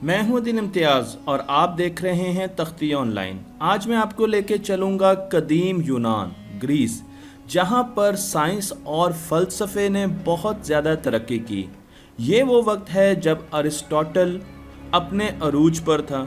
میں ہوں دن امتیاز اور آپ دیکھ رہے ہیں تختی آن لائن۔ آج میں آپ کو لے کے چلوں گا قدیم یونان، گریس، جہاں پر سائنس اور فلسفے نے بہت زیادہ ترقی کی۔ یہ وہ وقت ہے جب ارسطاٹل اپنے عروج پر تھا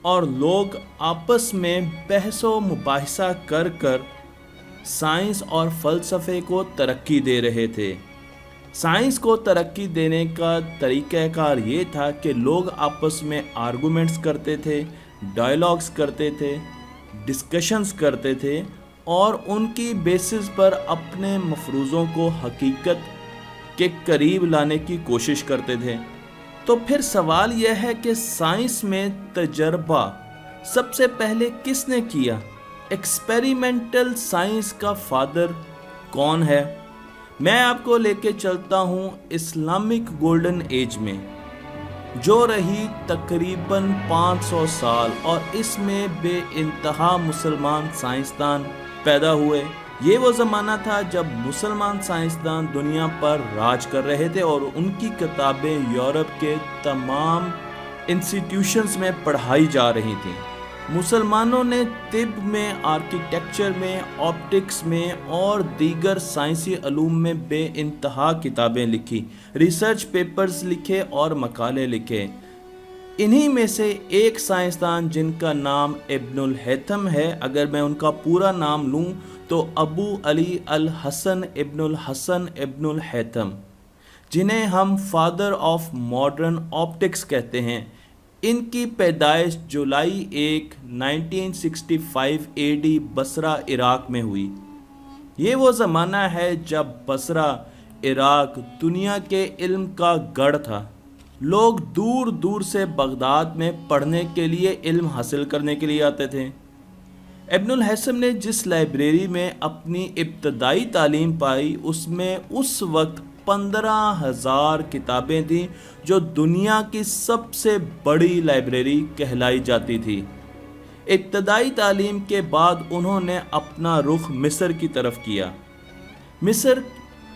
اور لوگ آپس میں بحث و مباحثہ کر کر سائنس اور فلسفے کو ترقی دے رہے تھے۔ سائنس کو ترقی دینے کا طریقہ کار یہ تھا کہ لوگ آپس میں آرگومنٹس کرتے تھے، ڈائلاگز کرتے تھے، ڈسکشنز کرتے تھے اور ان کی بیسس پر اپنے مفروضوں کو حقیقت کے قریب لانے کی کوشش کرتے تھے۔ تو پھر سوال یہ ہے کہ سائنس میں تجربہ سب سے پہلے کس نے کیا؟ ایکسپیریمنٹل سائنس کا فادر کون ہے؟ میں آپ کو لے کے چلتا ہوں اسلامک گولڈن ایج میں، جو رہی تقریباً 500 سال، اور اس میں بے انتہا مسلمان سائنسدان پیدا ہوئے۔ یہ وہ زمانہ تھا جب مسلمان سائنسدان دنیا پر راج کر رہے تھے اور ان کی کتابیں یورپ کے تمام انسٹیٹیوشنز میں پڑھائی جا رہی تھیں۔ مسلمانوں نے طب میں، آرکیٹیکچر میں، آپٹکس میں اور دیگر سائنسی علوم میں بے انتہا کتابیں لکھی، ریسرچ پیپرز لکھے اور مقالے لکھے۔ انہی میں سے ایک سائنسدان جن کا نام ابن الہیثم ہے، اگر میں ان کا پورا نام لوں تو ابو علی الحسن ابن الحسن ابن الہیثم، جنہیں ہم فادر آف ماڈرن آپٹکس کہتے ہیں۔ ان کی پیدائش جولائی 1، 1965 AD بصرہ، عراق میں ہوئی۔ یہ وہ زمانہ ہے جب بصرہ، عراق دنیا کے علم کا گڑھ تھا۔ لوگ دور دور سے بغداد میں پڑھنے کے لیے، علم حاصل کرنے کے لیے آتے تھے۔ ابن الہیثم نے جس لائبریری میں اپنی ابتدائی تعلیم پائی، اس میں اس وقت 15,000 کتابیں تھیں، جو دنیا کی سب سے بڑی لائبریری کہلائی جاتی تھی۔ ابتدائی تعلیم کے بعد انہوں نے اپنا رخ مصر کی طرف کیا۔ مصر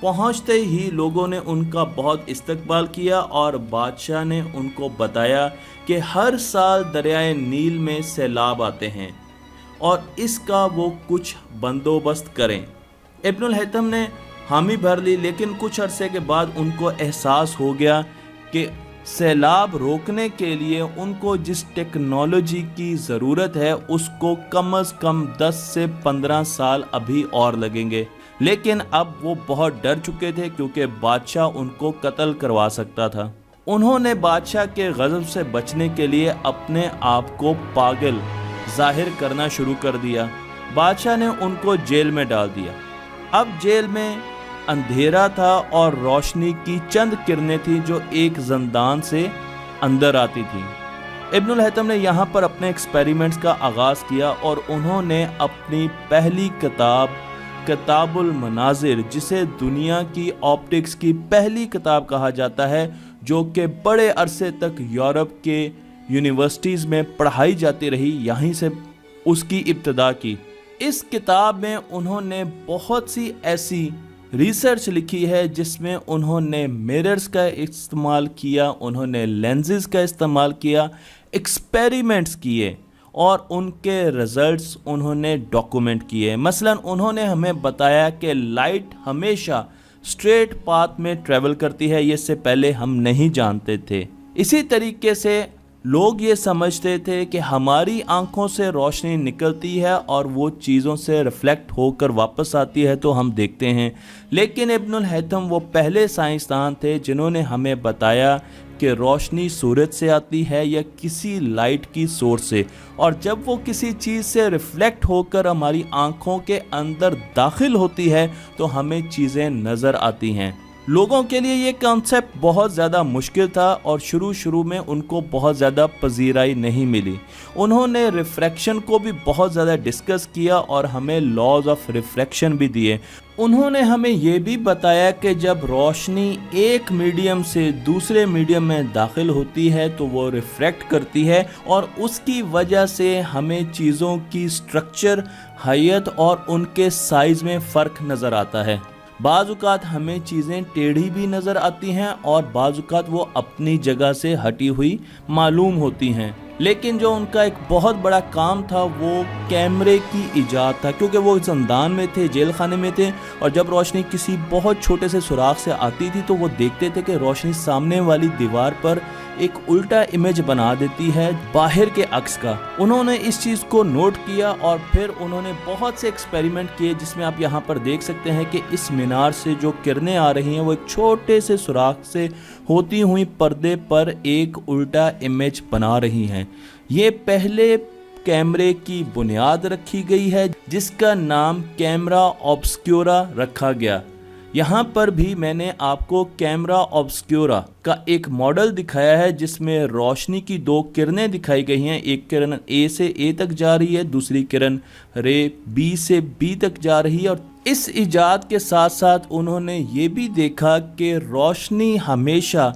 پہنچتے ہی لوگوں نے ان کا بہت استقبال کیا اور بادشاہ نے ان کو بتایا کہ ہر سال دریائے نیل میں سیلاب آتے ہیں اور اس کا وہ کچھ بندوبست کریں۔ ابن الہیثم نے حامی بھر لی، لیکن کچھ عرصے کے بعد ان کو احساس ہو گیا کہ سیلاب روکنے کے لیے ان کو جس ٹیکنالوجی کی ضرورت ہے اس کو کم از کم 10 سے 15 سال ابھی اور لگیں گے۔ لیکن اب وہ بہت ڈر چکے تھے کیونکہ بادشاہ ان کو قتل کروا سکتا تھا۔ انہوں نے بادشاہ کے غضب سے بچنے کے لیے اپنے آپ کو پاگل ظاہر کرنا شروع کر دیا۔ بادشاہ نے ان کو جیل میں ڈال دیا۔ اب جیل میں اندھیرا تھا اور روشنی کی چند کرنیں تھیں جو ایک زندان سے اندر آتی تھیں۔ ابن الہیثم نے یہاں پر اپنے ایکسپیریمنٹس کا آغاز کیا اور انہوں نے اپنی پہلی کتاب المناظر، جسے دنیا کی آپٹکس کی پہلی کتاب کہا جاتا ہے، جو کہ بڑے عرصے تک یورپ کے یونیورسٹیز میں پڑھائی جاتی رہی، یہیں سے اس کی ابتدا کی۔ اس کتاب میں انہوں نے بہت سی ایسی ریسرچ لکھی ہے جس میں انہوں نے میررز کا استعمال کیا، انہوں نے لینزز کا استعمال کیا، ایکسپیریمنٹس کیے اور ان کے رزلٹس انہوں نے ڈاکومنٹ کیے۔ مثلا انہوں نے ہمیں بتایا کہ لائٹ ہمیشہ اسٹریٹ پاتھ میں ٹریول کرتی ہے، یہ اس سے پہلے ہم نہیں جانتے تھے۔ اسی طریقے سے لوگ یہ سمجھتے تھے کہ ہماری آنکھوں سے روشنی نکلتی ہے اور وہ چیزوں سے ریفلیکٹ ہو کر واپس آتی ہے تو ہم دیکھتے ہیں، لیکن ابن الہیثم وہ پہلے سائنسدان تھے جنہوں نے ہمیں بتایا کہ روشنی سورج سے آتی ہے یا کسی لائٹ کی سورس سے، اور جب وہ کسی چیز سے ریفلیکٹ ہو کر ہماری آنکھوں کے اندر داخل ہوتی ہے تو ہمیں چیزیں نظر آتی ہیں۔ لوگوں کے لیے یہ کانسیپٹ بہت زیادہ مشکل تھا اور شروع میں ان کو بہت زیادہ پذیرائی نہیں ملی۔ انہوں نے ریفریکشن کو بھی بہت زیادہ ڈسکس کیا اور ہمیں لاز آف ریفریکشن بھی دیے۔ انہوں نے ہمیں یہ بھی بتایا کہ جب روشنی ایک میڈیم سے دوسرے میڈیم میں داخل ہوتی ہے تو وہ ریفریکٹ کرتی ہے اور اس کی وجہ سے ہمیں چیزوں کی سٹرکچر، حیت اور ان کے سائز میں فرق نظر آتا ہے۔ बाज़ औक़ात हमें चीज़ें टेढ़ी भी नज़र आती हैं और बाज़ औक़ात वो अपनी जगह से हटी हुई मालूम होती हैं, लेकिन जो उनका एक बहुत बड़ा काम था वो कैमरे की इजाद था, क्योंकि वो ज़ंदान में थे, जेल खाने में थे, और जब रोशनी किसी बहुत छोटे से सुराख से आती थी तो वो देखते थे कि रोशनी सामने वाली दीवार पर एक उल्टा इमेज बना देती है बाहर के अक्स का। उन्होंने इस चीज़ को नोट किया और फिर उन्होंने बहुत से एक्सपेरिमेंट किए, जिसमें आप यहाँ पर देख सकते हैं कि इस मीनार से जो किरणें आ रही हैं वो एक छोटे से सुराख से होती हुई पर्दे पर एक उल्टा इमेज बना रही हैं। ये पहले कैमरे की बुनियाद रखी गई है जिसका नाम कैमरा ऑब्सक्यूरा रखा गया। यहाँ पर भी मैंने आपको कैमरा ऑब्सक्यूरा का एक मॉडल दिखाया है जिसमें रोशनी की दो किरणें दिखाई गई हैं। एक किरण ए से ए तक जा रही है, दूसरी किरण रे बी से बी तक जा रही है। और इस इजाद के साथ साथ उन्होंने ये भी देखा कि रोशनी हमेशा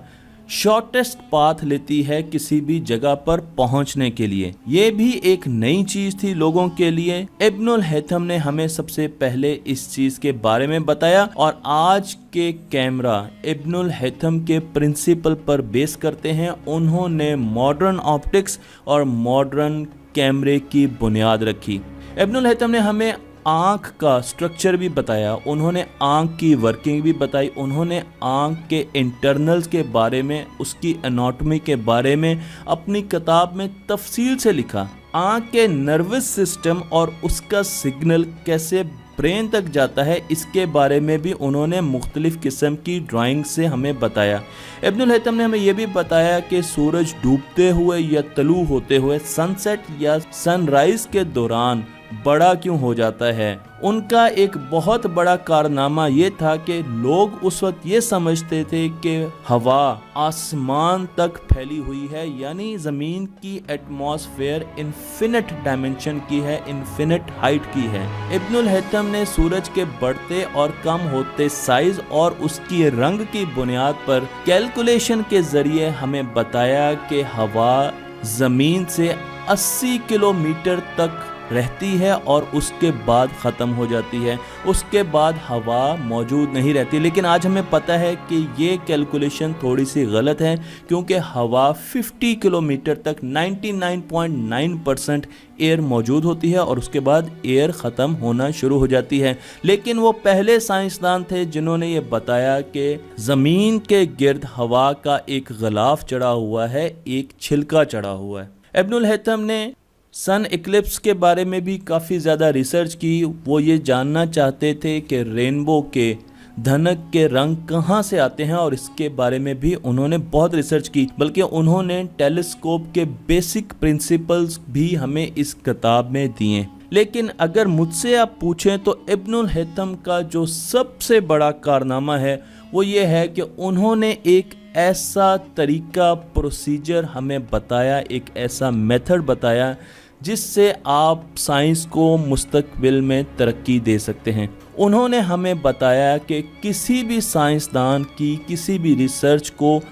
शॉर्टेस्ट पाथ लेती है किसी भी जगह पर पहुंचने के लिए। ये भी एक नई चीज थी लोगों के लिए। इब्नुल हैथम ने हमें सबसे पहले इस चीज के बारे में बताया और आज के कैमरा इब्नुल हैथम के प्रिंसिपल पर बेस करते हैं। उन्होंने मॉडर्न ऑप्टिक्स और मॉडर्न कैमरे की बुनियाद रखी। इब्नुल हैथम ने हमें आँख का स्ट्रक्चर भी बताया, उन्होंने आँख की वर्किंग भी बताई, उन्होंने आँख के इंटरनल्स के बारे में, उसकी एनाटॉमी के बारे में अपनी किताब में तफसील से लिखा। आँख के नर्वस सिस्टम और उसका सिग्नल कैसे ब्रेन तक जाता है इसके बारे में भी उन्होंने मुख्तलिफ किस्म की ड्राइंग से हमें बताया। इब्नुल हैथम ने हमें यह भी बताया कि सूरज डूबते हुए या तलू होते हुए सनसेट या सनराइज के दौरान बड़ा क्यों हो जाता है। उनका एक बहुत बड़ा कारनामा ये था कि लोग उस वक्त ये समझते थे कि हवा आसमान तक फैली हुई है, यानी ज़मीन की एटमॉस्फेयर इन्फिनिट डायमेंशन की है, इन्फिनिट हाइट की है। इब्नुल हैथम ने सूरज के बढ़ते और कम होते साइज और उसकी रंग की बुनियाद पर कैलकुलेशन के ज़रिए हमें बताया कि हवा ज़मीन से 80 किलोमीटर तक रहती है और उसके बाद ख़त्म हो जाती है, उसके बाद हवा मौजूद नहीं रहती। लेकिन आज हमें पता है कि ये कैलकुलेशन थोड़ी सी गलत है, क्योंकि हवा 50 किलोमीटर तक 99.9% एयर मौजूद होती है और उसके बाद एयर ख़त्म होना शुरू हो जाती है। लेकिन वो पहले साइंसदान थे जिन्होंने ये बताया कि ज़मीन के गिर्द हवा का एक गिलाफ चढ़ा हुआ है, एक छिलका चढ़ा हुआ है। इब्नुल हैथम ने सन इक्लिप्स के बारे में भी काफ़ी ज़्यादा रिसर्च की। वो ये जानना चाहते थे कि रेनबो के धनक के रंग कहाँ से आते हैं और इसके बारे में भी उन्होंने बहुत रिसर्च की। बल्कि उन्होंने टेलीस्कोप के बेसिक प्रिंसिपल्स भी हमें इस किताब में दिए। लेकिन अगर मुझसे आप पूछें तो इब्नुल हैथम का जो सबसे बड़ा कारनामा है वो ये है कि उन्होंने एक ऐसा तरीका, प्रोसीजर हमें बताया, एक ऐसा मेथड बताया जिससे आप साइंस को मुस्तकबिल में तरक्की दे सकते हैं। उन्होंने हमें बताया कि किसी भी साइंसदान की किसी भी रिसर्च को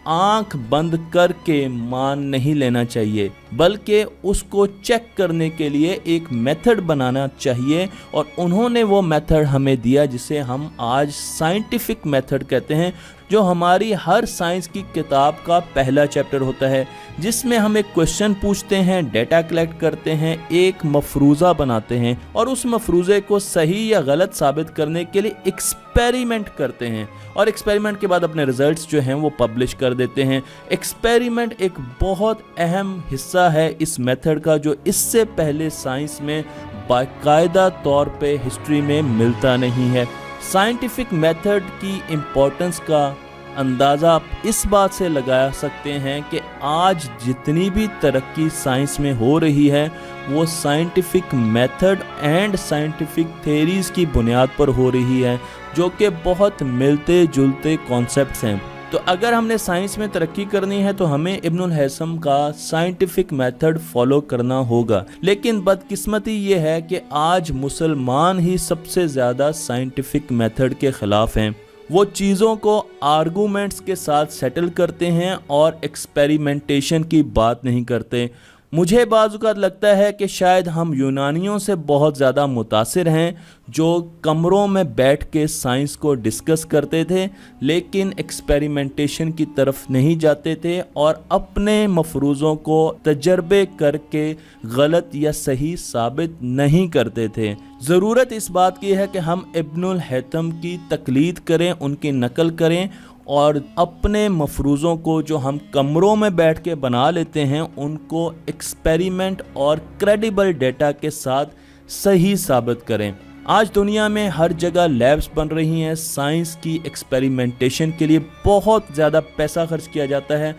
आंख बंद करके मान नहीं लेना चाहिए, बल्कि उसको चेक करने के लिए एक मेथड बनाना चाहिए। और उन्होंने वो मेथड हमें दिया जिसे हम आज साइंटिफिक मेथड कहते हैं, जो हमारी हर साइंस की किताब का पहला चैप्टर होता है, जिसमें हम एक क्वेश्चन पूछते हैं, डेटा कलेक्ट करते हैं, एक मफरूज़ा बनाते हैं और उस मफरूज़े को सही या गलत साबित करने के लिए एक्सपेरिमेंट करते हैं और एक्सपेरिमेंट के बाद अपने रिजल्ट्स जो हैं वो पब्लिश कर देते हैं। एक्सपेरिमेंट एक बहुत अहम हिस्सा है इस मेथड का, जो इससे पहले साइंस में बाकायदा तौर पे हिस्ट्री में मिलता नहीं है। साइंटिफिक मेथड की इम्पोर्टेंस का अंदाज़ा आप इस बात से लगा सकते हैं कि आज जितनी भी तरक्की साइंस में हो रही है वो scientific method and scientific theories की बुनियाद पर हो रही है, जो कि बहुत मिलते जुलते कॉन्सेप्ट्स हैं। तो अगर हमने साइंस में तरक्की करनी है तो हमें इब्नुल हैथम का साइंटिफिक मेथड फॉलो करना होगा। लेकिन बदकिस्मती ये है कि आज मुसलमान ही सबसे ज़्यादा साइंटिफिक मेथड के ख़िलाफ़ हैं। वो चीज़ों को आर्गूमेंट्स के साथ सेटल करते हैं और एक्सपेरिमेंटेशन की बात नहीं करते। मुझे बाज़ औक़ात लगता है कि शायद हम यूनानियों से बहुत ज़्यादा मुतासिर हैं, जो कमरों में बैठ के साइंस को डिस्कस करते थे लेकिन एक्सपेरिमेंटेशन की तरफ नहीं जाते थे और अपने मफरूज़ों को तजर्बे करके गलत या सही साबित नहीं करते थे। ज़रूरत इस बात की है कि हम इब्नुल हैथम की तकलीद करें, उनकी नकल करें और अपने मफरूज़ों को जो हम कमरों में बैठ के बना लेते हैं उनको एक्सपेरिमेंट और क्रेडिबल डेटा के साथ सही साबित करें। आज दुनिया में हर जगह लैब्स बन रही हैं, साइंस की एक्सपेरिमेंटेशन के लिए बहुत ज़्यादा पैसा खर्च किया जाता है,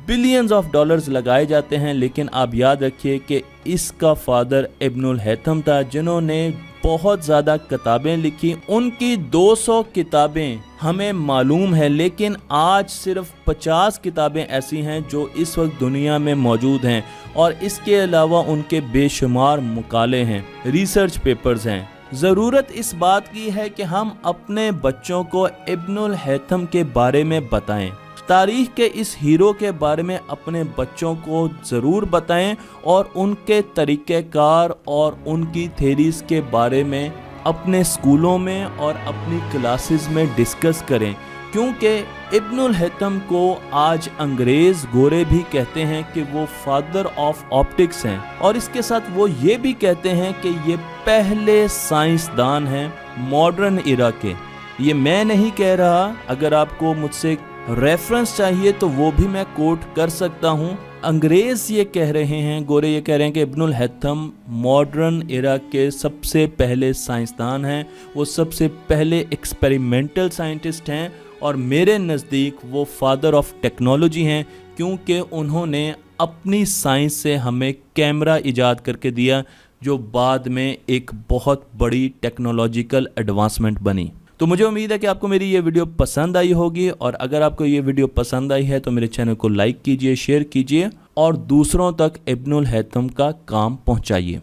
बिलियंस ऑफ डॉलर्स लगाए जाते हैं, लेकिन आप याद रखिए कि इसका फादर इब्नुल हैथम था जिन्होंने बहुत ज़्यादा किताबें लिखी। उनकी 200 किताबें हमें मालूम है, लेकिन आज सिर्फ 50 किताबें ऐसी हैं जो इस वक्त दुनिया में मौजूद हैं और इसके अलावा उनके बेशुमार मकाले हैं, रिसर्च पेपर्स हैं। ज़रूरत इस बात की है कि हम अपने बच्चों को इब्नुल हैथम के बारे में बताएं, तारीख़ के इस हीरो के बारे में अपने बच्चों को ज़रूर बताएं और उनके तरीक़ेकार और उनकी थेरीज़ के बारे में अपने स्कूलों में और अपनी क्लासेस में डिस्कस करें, क्योंकि इब्नुल हैथम को आज अंग्रेज़ गोरे भी कहते हैं कि वो फादर ऑफ ऑप्टिक्स हैं और इसके साथ वो ये भी कहते हैं कि ये पहले साइंसदान हैं मॉडर्न इरा के। ये मैं नहीं कह रहा, अगर आपको मुझसे रेफरेंस चाहिए तो वो भी मैं कोट कर सकता हूँ। अंग्रेज़ ये कह रहे हैं, गोरे ये कह रहे हैं कि इब्नुल हैथम मॉडर्न एरा के सबसे पहले साइंसदान हैं, वो सबसे पहले एक्सपेरिमेंटल साइंटिस्ट हैं और मेरे नज़दीक वो फादर ऑफ टेक्नोलॉजी हैं, क्योंकि उन्होंने अपनी साइंस से हमें कैमरा इजाद करके दिया जो बाद में एक बहुत बड़ी टेक्नोलॉजिकल एडवांसमेंट बनी। तो मुझे उम्मीद है कि आपको मेरी ये वीडियो पसंद आई होगी और अगर आपको ये वीडियो पसंद आई है तो मेरे चैनल को लाइक कीजिए, शेयर कीजिए और दूसरों तक इब्नुल हैथम का काम पहुंचाइए।